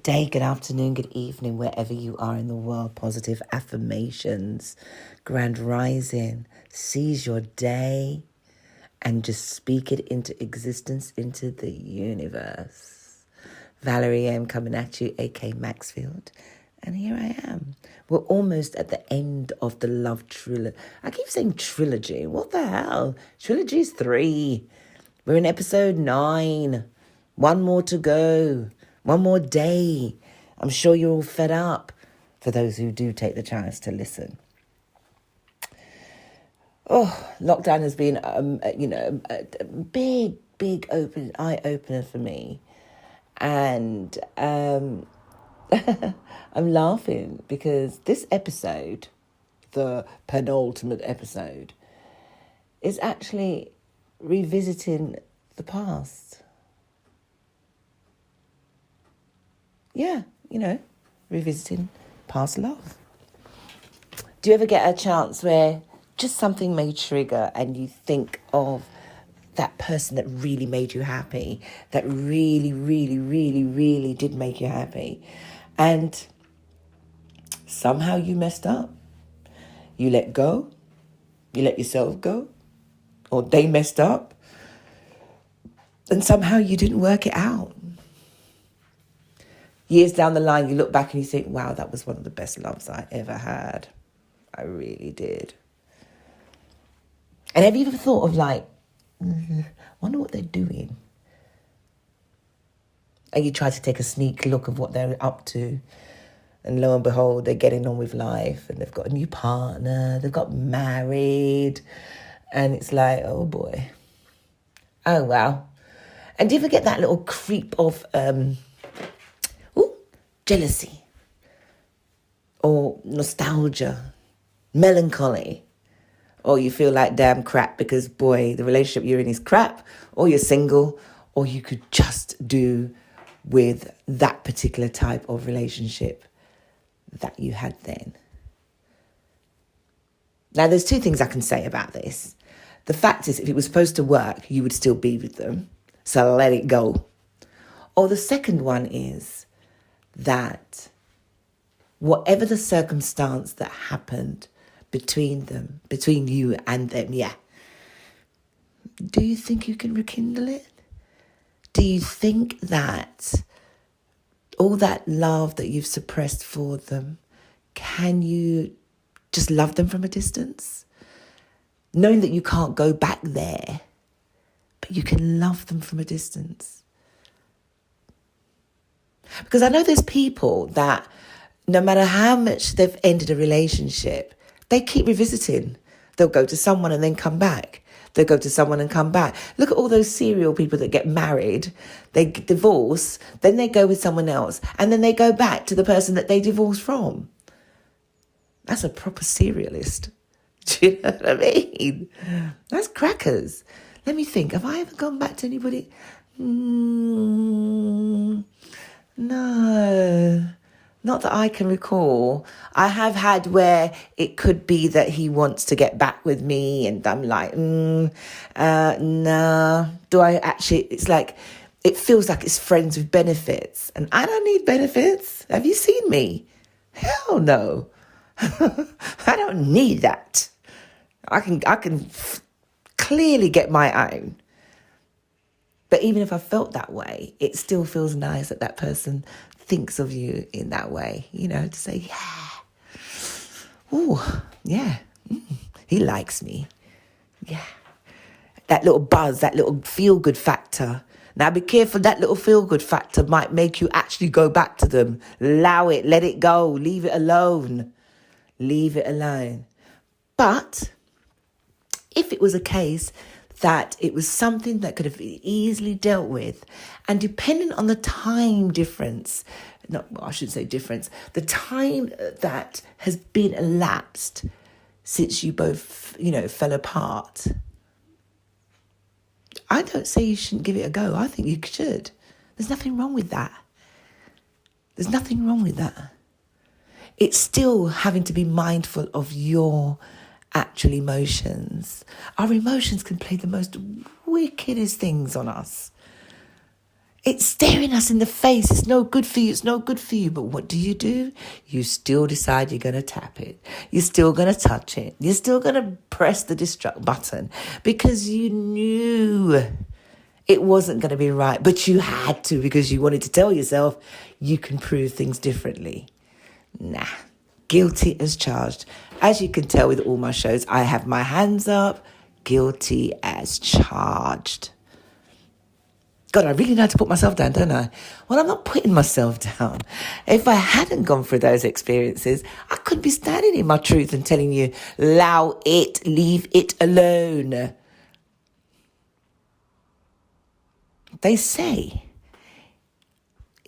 Good day, good afternoon, good evening, wherever you are in the world. Positive affirmations, grand rising. Seize your day and just speak it into existence, into the universe. Valerie M coming at you, aka Maxfield. And here I am. We're almost at the end of the love trilogy. I keep saying trilogy. What the hell? Trilogy's 3. We're in episode 9. One more to go. One more day. I'm sure you're all fed up, for those who do take the chance to listen. Oh, lockdown has been, a big eye-opener for me. And I'm laughing because this episode, the penultimate episode, is actually revisiting the past. Yeah, revisiting past love. Do you ever get a chance where just something may trigger and you think of that person that really made you happy, that really, really, really, really did make you happy, and somehow you messed up? You let go, you let yourself go, or they messed up, and somehow you didn't work it out. Years down the line, you look back and you think, wow, that was one of the best loves I ever had. I really did. And have you ever thought of wonder what they're doing? And you try to take a sneak look of what they're up to. And lo and behold, they're getting on with life. And they've got a new partner. They've got married. And it's like, oh boy. Oh, wow. And do you ever get that little creep of jealousy or nostalgia, melancholy, or you feel like damn crap because, boy, the relationship you're in is crap, or you're single, or you could just do with that particular type of relationship that you had then? Now, there's 2 things I can say about this. The fact is, if it was supposed to work, you would still be with them, so let it go. Or the second one is that whatever the circumstance that happened between you and them, do you think you can rekindle it? Do you think that all that love that you've suppressed for them, can you just love them from a distance? Knowing that you can't go back there, but you can love them from a distance. Because I know there's people that no matter how much they've ended a relationship, they keep revisiting. They'll go to someone and then come back. They'll go to someone and come back. Look at all those serial people that get married, they divorce, then they go with someone else, and then they go back to the person that they divorced from. That's a proper serialist. Do you know what I mean? That's crackers. Let me think. Have I ever gone back to anybody? No, not that I can recall. I have had where it could be that he wants to get back with me and I'm like, nah. Do I actually, it's like, it feels like it's friends with benefits and I don't need benefits. Have you seen me? Hell no. I don't need that. I can clearly get my own. But even if I felt that way, it still feels nice that that person thinks of you in that way, to say, he likes me. Yeah. That little buzz, that little feel-good factor. Now be careful, that little feel-good factor might make you actually go back to them. Allow it, let it go, leave it alone. Leave it alone. But if it was a case that it was something that could have been easily dealt with, and depending on the time difference, the time that has been elapsed since you both, fell apart, I don't say you shouldn't give it a go. I think you should. There's nothing wrong with that. There's nothing wrong with that. It's still having to be mindful of your actual emotions. Our emotions can play the most wickedest things on us. It's staring us in the face. It's no good for you. It's no good for you. But what do? You still decide you're going to tap it. You're still going to touch it. You're still going to press the destruct button because you knew it wasn't going to be right. But you had to because you wanted to tell yourself you can prove things differently. Nah. Guilty as charged. As you can tell with all my shows, I have my hands up. Guilty as charged. God, I really know how to put myself down, don't I? Well, I'm not putting myself down. If I hadn't gone through those experiences, I couldn't be standing in my truth and telling you, allow it, leave it alone. They say,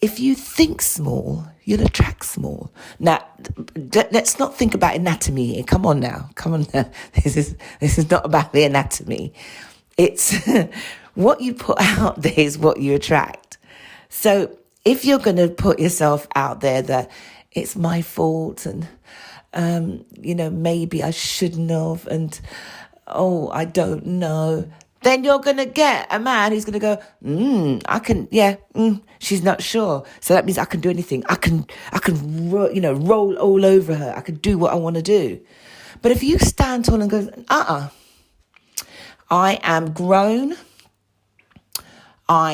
if you think small, you'll attract small. Now, let's not think about anatomy here. Come on now. This is not about the anatomy. It's what you put out there is what you attract. So if you're going to put yourself out there that it's my fault and, maybe I shouldn't have and, I don't know, then you're going to get a man who's going to go, she's not sure. So that means I can do anything. I can, roll all over her. I can do what I want to do. But if you stand tall and go, I am grown.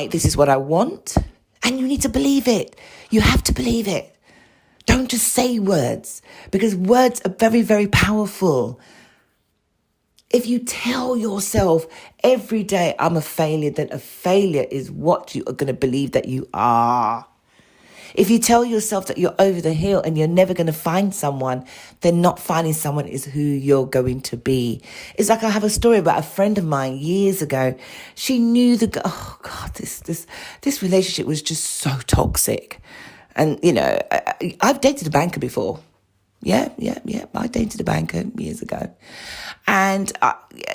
This is what I want. And you need to believe it. You have to believe it. Don't just say words because words are very, very powerful. If you tell yourself every day, I'm a failure, then a failure is what you are going to believe that you are. If you tell yourself that you're over the hill and you're never going to find someone, then not finding someone is who you're going to be. It's like I have a story about a friend of mine years ago. She knew this relationship was just so toxic. And, I've dated a banker before. Yeah. I dated a banker years ago. And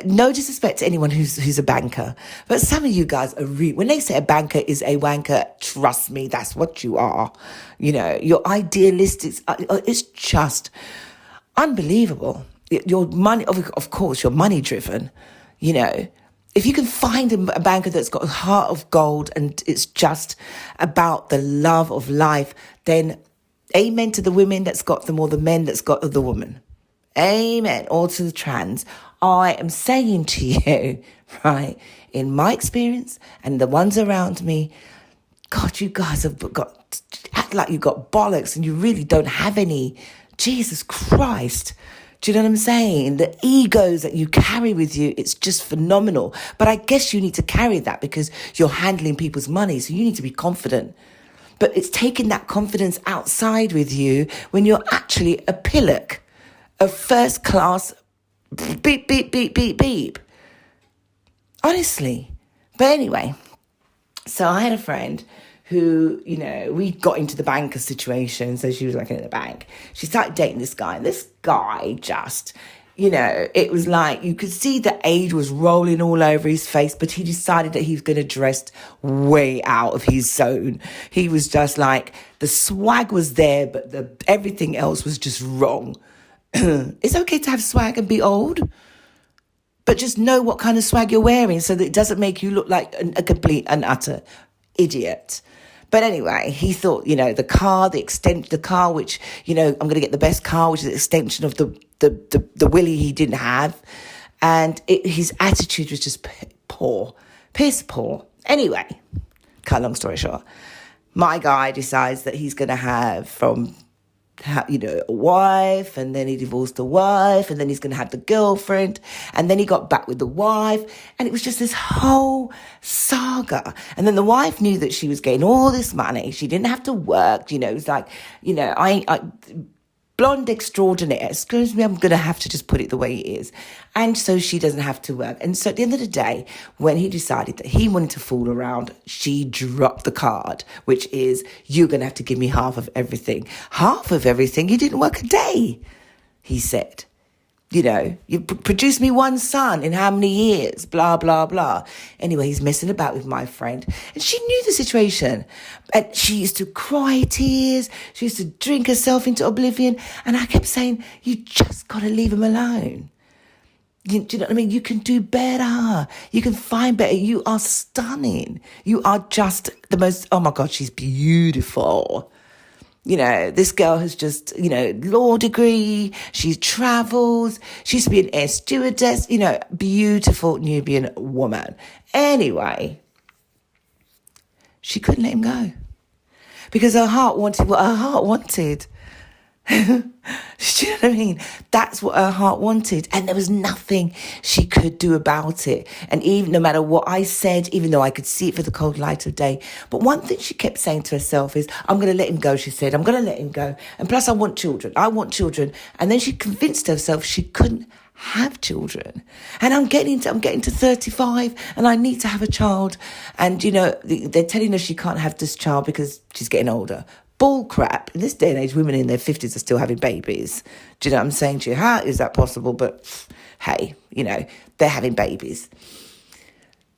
no disrespect to anyone who's a banker, but some of you guys are when they say a banker is a wanker, trust me, that's what you are. Your idealistic, it's just unbelievable. Your money, of course, you're money driven. If you can find a banker that's got a heart of gold and it's just about the love of life, then amen to the women that's got them or the men that's got the woman. Amen. Or to the trans. I am saying to you, right, in my experience and the ones around me, God, you guys have act like you got bollocks and you really don't have any. Jesus Christ. Do you know what I'm saying? The egos that you carry with you, it's just phenomenal. But I guess you need to carry that because you're handling people's money. So you need to be confident. But it's taking that confidence outside with you when you're actually a pillock. A first class beep, beep, beep, beep, beep. Honestly. But anyway, so I had a friend who, we got into the banker situation. So she was working at the bank. She started dating this guy. And this guy just, it was like you could see the age was rolling all over his face. But he decided that he was going to dress way out of his zone. He was just like, the swag was there, but everything else was just wrong. It's okay to have swag and be old, but just know what kind of swag you're wearing so that it doesn't make you look like a complete and utter idiot. But anyway, he thought, the car, which, I'm going to get the best car, which is an extension of the Willie he didn't have. And his attitude was just piss poor. Anyway, cut a long story short, my guy decides that he's going to have a wife, and then he divorced the wife, and then he's going to have the girlfriend, and then he got back with the wife, and it was just this whole saga. And then the wife knew that she was getting all this money. She didn't have to work, it was like, I blonde extraordinaire. Excuse me, I'm going to have to just put it the way it is. And so she doesn't have to work. And so at the end of the day, when he decided that he wanted to fool around, she dropped the card, which is, you're going to have to give me half of everything. Half of everything? You didn't work a day, he said. You produced me one son in how many years? Blah, blah, blah. Anyway, he's messing about with my friend. And she knew the situation. And she used to cry tears. She used to drink herself into oblivion. And I kept saying, you just got to leave him alone. Do you know what I mean? You can do better. You can find better. You are stunning. You are just the most, oh my God, she's beautiful. This girl has just, law degree. She travels. She used to be an air stewardess, beautiful Nubian woman. Anyway, she couldn't let him go because her heart wanted what her heart wanted. Do you know what I mean? That's what her heart wanted. And there was nothing she could do about it. And even no matter what I said, even though I could see it for the cold light of day, but one thing she kept saying to herself is, I'm going to let him go, she said. I'm going to let him go. And plus I want children. I want children. And then she convinced herself she couldn't have children. And I'm getting to 35 and I need to have a child. And, they're telling her she can't have this child because she's getting older. Bull crap. In this day and age, women in their 50s are still having babies. Do you know what I'm saying to you? How is that possible? But hey, they're having babies.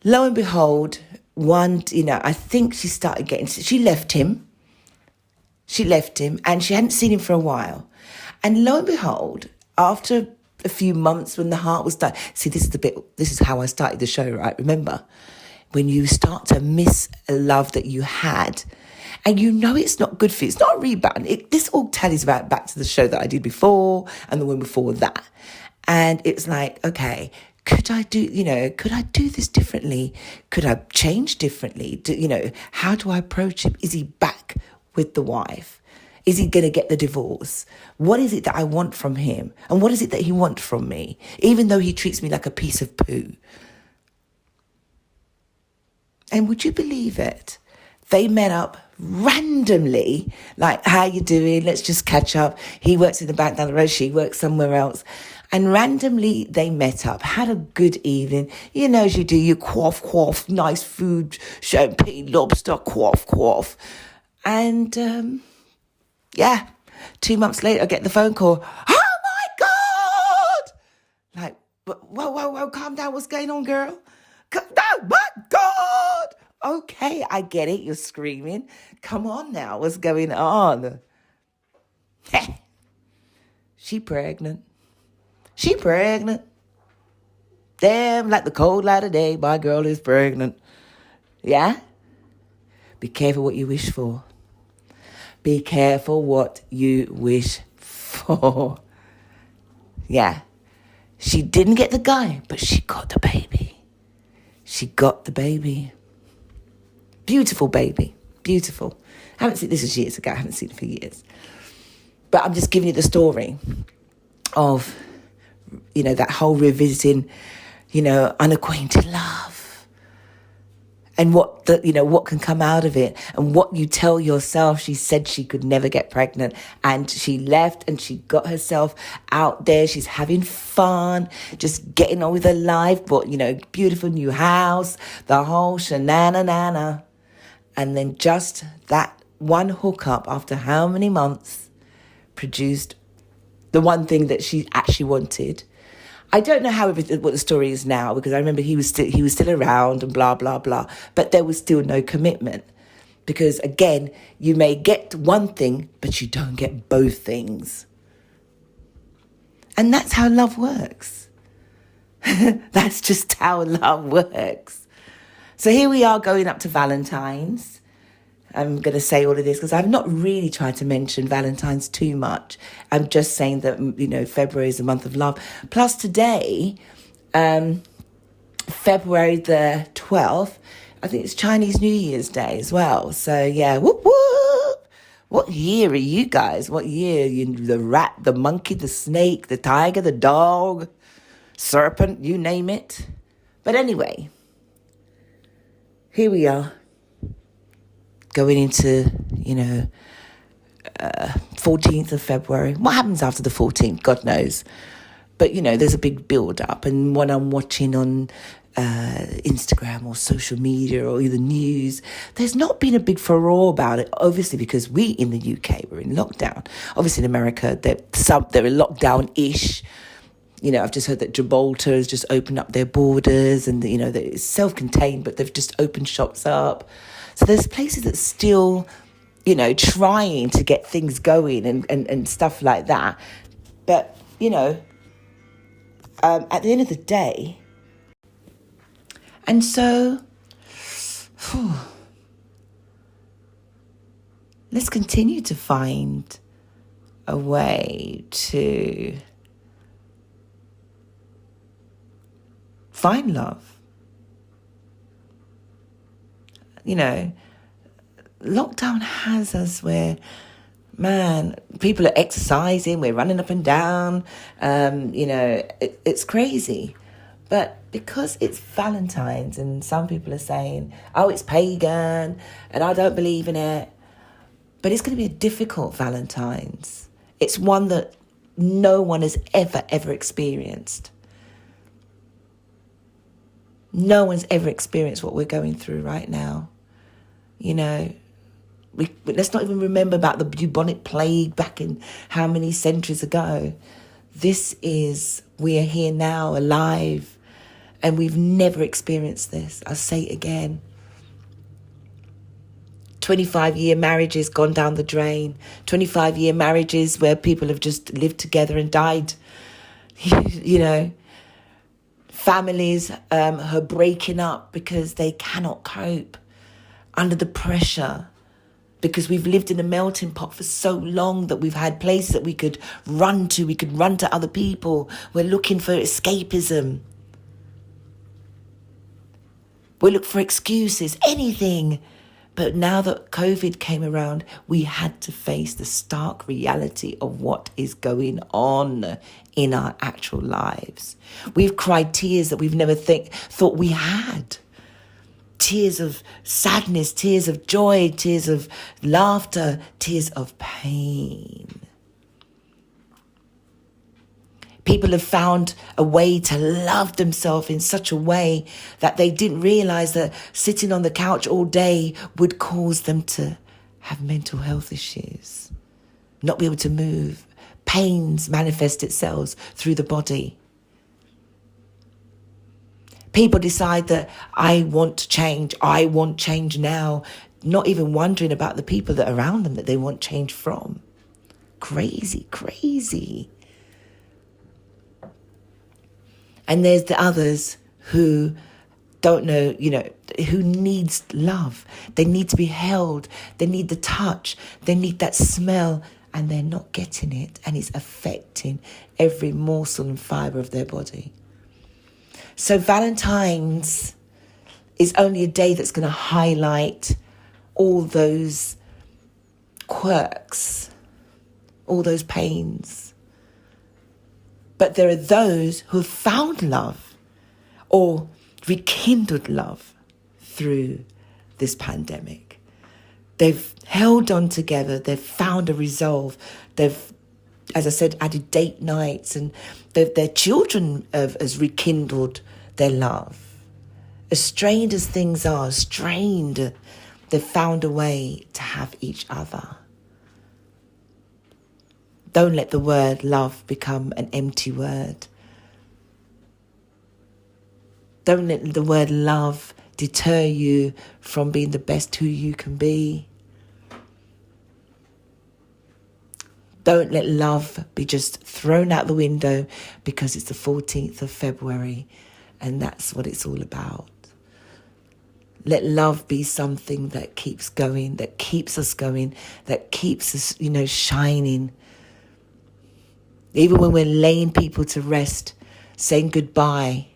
Lo and behold, I think she left him. She left him and she hadn't seen him for a while. And lo and behold, after a few months when the heart was done. See, this is how I started the show, right? Remember, when you start to miss a love that you had, and it's not good for you. It's not a rebound. This all tallies back to the show that I did before and the one before that. And it's like, okay, could I do this differently? Could I change differently? How do I approach him? Is he back with the wife? Is he going to get the divorce? What is it that I want from him? And what is it that he wants from me? Even though he treats me like a piece of poo. And would you believe it? They met up randomly, like, how you doing? Let's just catch up. He works in the bank down the road. She works somewhere else. And randomly they met up, had a good evening. As you do, you quaff, nice food, champagne, lobster, quaff. And, 2 months later, I get the phone call. Oh my God! Like, whoa, calm down. What's going on, girl? Oh my God! Okay, I get it. You're screaming. Come on now. What's going on? She pregnant. Damn, like the cold light of day, my girl is pregnant. Yeah? Be careful what you wish for. Be careful what you wish for. Yeah. She didn't get the guy, but she got the baby. Beautiful baby. Beautiful. This is years ago. I haven't seen it for years. But I'm just giving you the story of, that whole revisiting, unacquainted love. And what can come out of it. And what you tell yourself. She said she could never get pregnant. And she left and she got herself out there. She's having fun. Just getting on with her life. But, beautiful new house. The whole shenanana. And then just that one hookup after how many months produced the one thing that she actually wanted. I don't know what the story is now, because I remember he was still around and blah, blah, blah. But there was still no commitment. Because again, you may get one thing, but you don't get both things. And that's how love works. That's just how love works. So here we are going up to Valentine's. I'm going to say all of this because I've not really tried to mention Valentine's too much. I'm just saying that, February is the month of love. Plus today, February the 12th, I think it's Chinese New Year's Day as well. So yeah, whoop, whoop. What year are you guys? What year? The rat, the monkey, the snake, the tiger, the dog, serpent, you name it. But anyway, here we are, going into, 14th of February. What happens after the 14th? God knows. But, there's a big build-up. And when I'm watching on Instagram or social media or the news, there's not been a big furore about it, obviously, because we in the UK, we're in lockdown. Obviously, in America, they're in lockdown-ish. I've just heard that Gibraltar has just opened up their borders and, that it's self-contained, but they've just opened shops up. So there's places that still, trying to get things going and stuff like that. But, at the end of the day. And so, let's continue to find a way to find love. You know, lockdown has us where, man, people are exercising, we're running up and down, it's crazy. But because it's Valentine's and some people are saying, oh, it's pagan and I don't believe in it, but it's going to be a difficult Valentine's. It's one that no one has ever experienced. No one's ever experienced what we're going through right now. You know, let's not even remember about the bubonic plague back in how many centuries ago. We are here now, alive, and we've never experienced this. I'll say it again. 25-year marriages gone down the drain. 25-year marriages where people have just lived together and died. You know, families are breaking up because they cannot cope under the pressure, because we've lived in a melting pot for so long that we've had places that we could run to. We could run to other people. We're looking for escapism. We look for excuses, anything. But now that COVID came around, we had to face the stark reality of what is going on in our actual lives. We've cried tears that we've never thought we had. Tears of sadness, tears of joy, tears of laughter, tears of pain. People have found a way to love themselves in such a way that they didn't realize that sitting on the couch all day would cause them to have mental health issues, not be able to move. Pains manifest itself through the body. People decide that I want change now, not even wondering about the people that are around them that they want change from. Crazy. And there's the others who don't know, who needs love. They need to be held. They need the touch. They need that smell, and they're not getting it, and it's affecting every morsel and fibre of their body. So Valentine's is only a day that's going to highlight all those quirks, all those pains. But there are those who have found love or rekindled love through this pandemic. They've held on together. They've found a resolve. They've, as I said, added date nights, and their children has rekindled their love. As strained as things are, they've found a way to have each other. Don't let the word love become an empty word. Don't let the word love deter you from being the best who you can be. Don't let love be just thrown out the window because it's the 14th of February and that's what it's all about. Let love be something that keeps going, that keeps us going, that keeps us, shining. Even when we're laying people to rest, saying goodbye,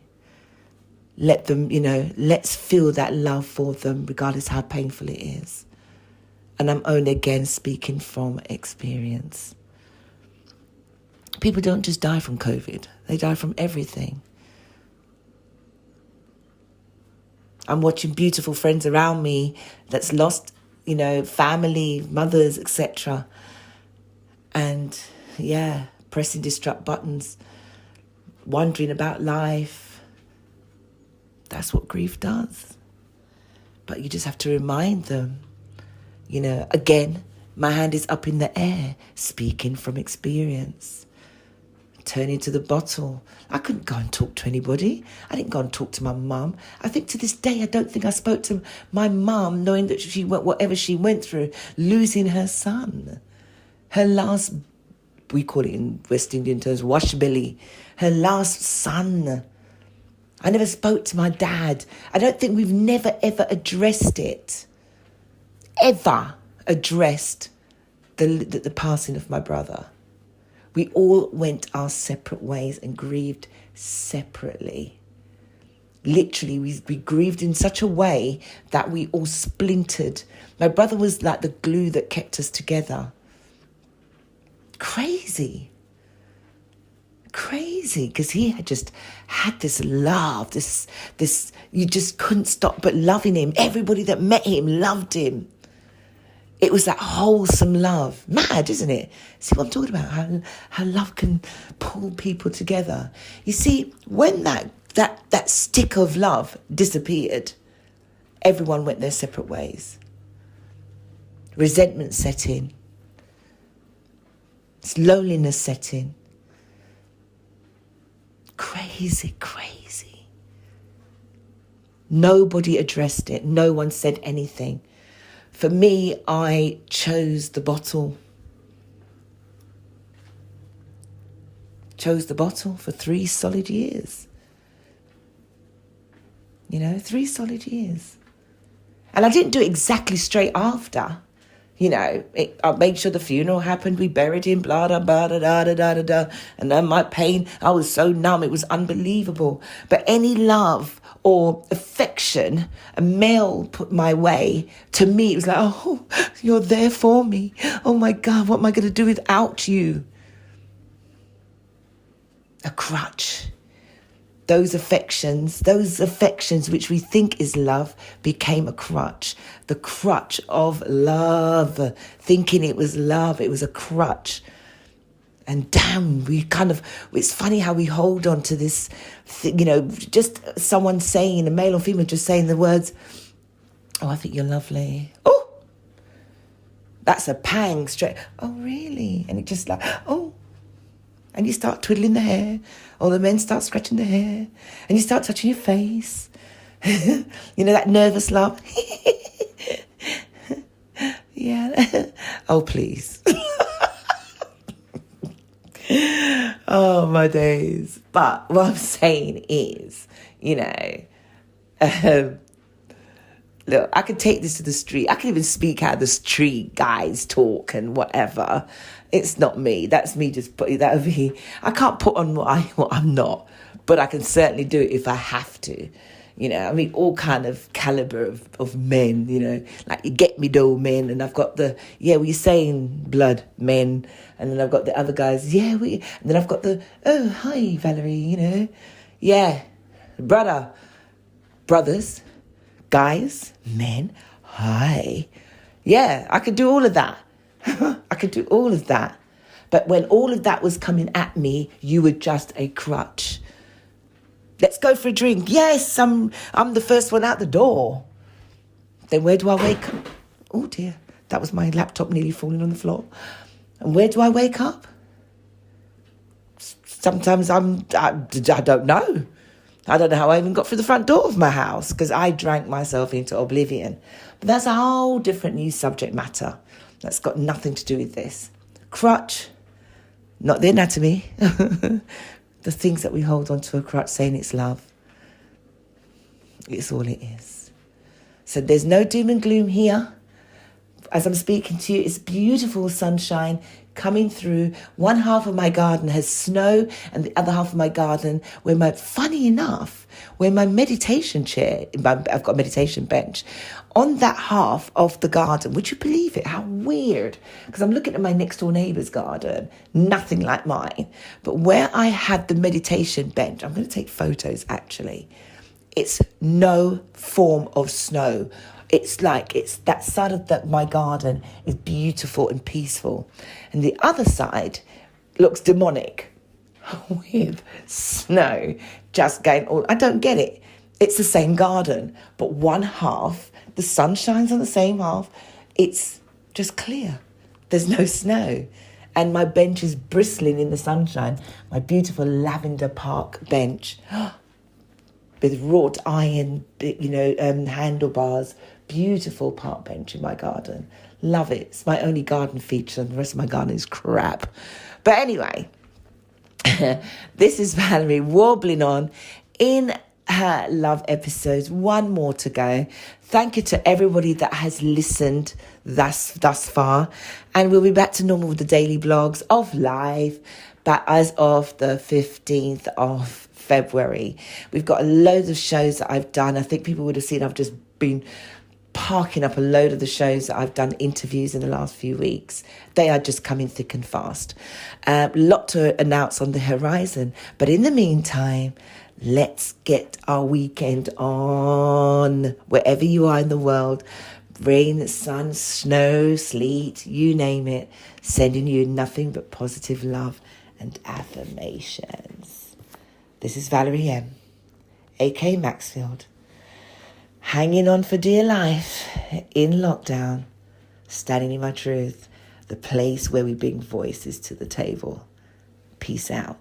let them, let's feel that love for them, regardless how painful it is. And I'm only again speaking from experience. People don't just die from COVID. They die from everything. I'm watching beautiful friends around me that's lost, family, mothers, etc. And pressing distract buttons, wondering about life. That's what grief does. But you just have to remind them, again, my hand is up in the air, speaking from experience. Turning to the bottle. I couldn't go and talk to anybody. I didn't go and talk to my mum. I think to this day, I don't think I spoke to my mum, knowing that she went whatever she went through, losing her son, her last we call it in West Indian terms, washbilly. Her last son. I never spoke to my dad. I don't think we've never, ever addressed it. Ever addressed the passing of my brother. We all went our separate ways and grieved separately. Literally, we grieved in such a way that we all splintered. My brother was like the glue that kept us together. Crazy, because he had just had this love, this you just couldn't stop but loving him. Everybody that met him loved him. It was that wholesome love. Mad, isn't it? See what I'm talking about? How love can pull people together. You see, when that stick of love disappeared, everyone went their separate ways. Resentment set in. Loneliness set in. Crazy. Nobody addressed it. No one said anything. For me, I chose the bottle. Chose the bottle for 3 solid years. 3 solid years. And I didn't do it exactly straight after. I made sure the funeral happened. We buried him, blah, blah, blah, da, da, da, da, da. And then my pain, I was so numb. It was unbelievable. But any love or affection a male put my way, to me, it was like, oh, you're there for me. Oh, my God, what am I going to do without you? A crutch. Those affections which we think is love became a crutch. The crutch of love, thinking it was love, it was a crutch. And damn, it's funny how we hold on to this thing, just someone saying, a male or female, just saying the words, oh, I think you're lovely. Oh, that's a pang straight. Oh, really? And it just like, oh. And you start twiddling the hair, or the men start scratching the hair, and you start touching your face. That nervous laugh. Yeah. Oh, please. Oh, my days. But what I'm saying is, look, I could take this to the street. I can even speak how the street guys talk and whatever. It's not me. That's me just putting that over here. I can't put on what I'm not, but I can certainly do it if I have to. All kind of caliber of men, like you get me though men, and I've got the, we're saying blood men, and then I've got the other guys, and then I've got the, oh, hi, Valerie, brothers, guys, men, hi. Yeah, I could do all of that. I could do all of that. But when all of that was coming at me, you were just a crutch. Let's go for a drink. Yes, I'm the first one out the door. Then where do I wake up? Oh dear, that was my laptop nearly falling on the floor. And where do I wake up? Sometimes I don't know. I don't know how I even got through the front door of my house because I drank myself into oblivion. But that's a whole different new subject matter. That's got nothing to do with this. Crutch, not the anatomy. The things that we hold on to a crutch saying it's love. It's all it is. So there's no doom and gloom here. As I'm speaking to you, it's beautiful sunshine coming through. One half of my garden has snow, and the other half of my garden, funny enough, where my meditation chair, I've got a meditation bench, on that half of the garden, would you believe it? How weird. Because I'm looking at my next door neighbour's garden, nothing like mine. But where I had the meditation bench, I'm going to take photos actually, it's no form of snow. It's that side of my garden is beautiful and peaceful. And the other side looks demonic with snow just going all, I don't get it. It's the same garden, but one half, the sun shines on the same half. It's just clear. There's no snow. And my bench is bristling in the sunshine. My beautiful lavender park bench with wrought iron, handlebars. Beautiful park bench in my garden. Love it. It's my only garden feature, and the rest of my garden is crap. But anyway, this is Valerie warbling on in her love episodes. One more to go. Thank you to everybody that has listened thus far. And we'll be back to normal with the daily blogs of live, but as of the 15th of February. We've got a load of shows that I've done. I think people would have seen I've just been parking up a load of the shows that I've done interviews in the last few weeks. They are just coming thick and fast. Lot to announce on the horizon. But in the meantime, let's get our weekend on. Wherever you are in the world, rain, sun, snow, sleet, you name it. Sending you nothing but positive love and affirmations. This is Valerie M, aka Maxfield. Hanging on for dear life in lockdown, standing in my truth, the place where we bring voices to the table. Peace out.